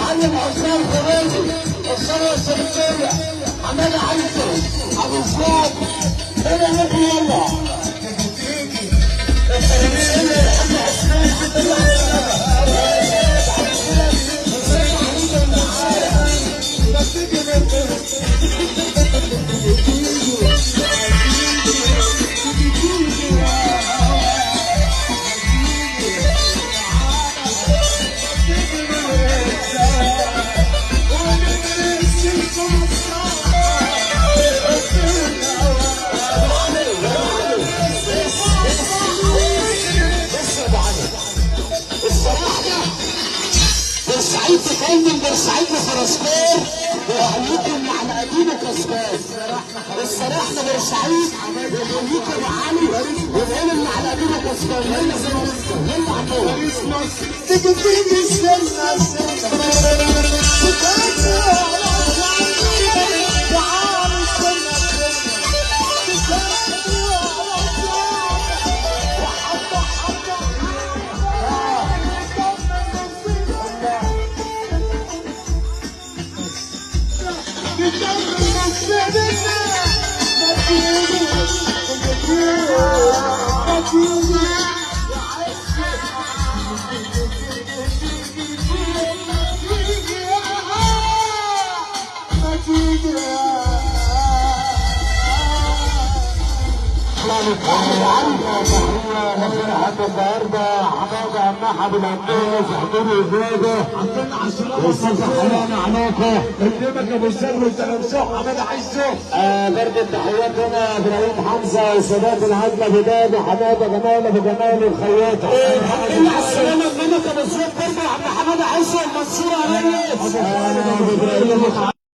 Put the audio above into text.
معلم عثمان خميسي الثروه السلفيه حماده عيسى ابو اسلام هنا نبي يلا بورسعيد تكلم بورسعيد لفرسكور ويحييكم مع القديم كسبان. استرحنا بورسعيد ويحييكم مع علي ونقول مع القديم كسبان. يلا زي ما يلا عمو تيجي تيجي استنى النهارده حماده النحا بالعمال في حضور الزياده واستاذ حنان عناقه قدامك ابو السر والتلمسوح حماده عيسو. برضه التحيات هنا ابراهيم حمزه وسادات العدله بدايه حماده جمال ابو جمال الخياطه. الحمد على السلامه قدامك ابو السر برضه عم حماده عيسو المنصوره يا ريس.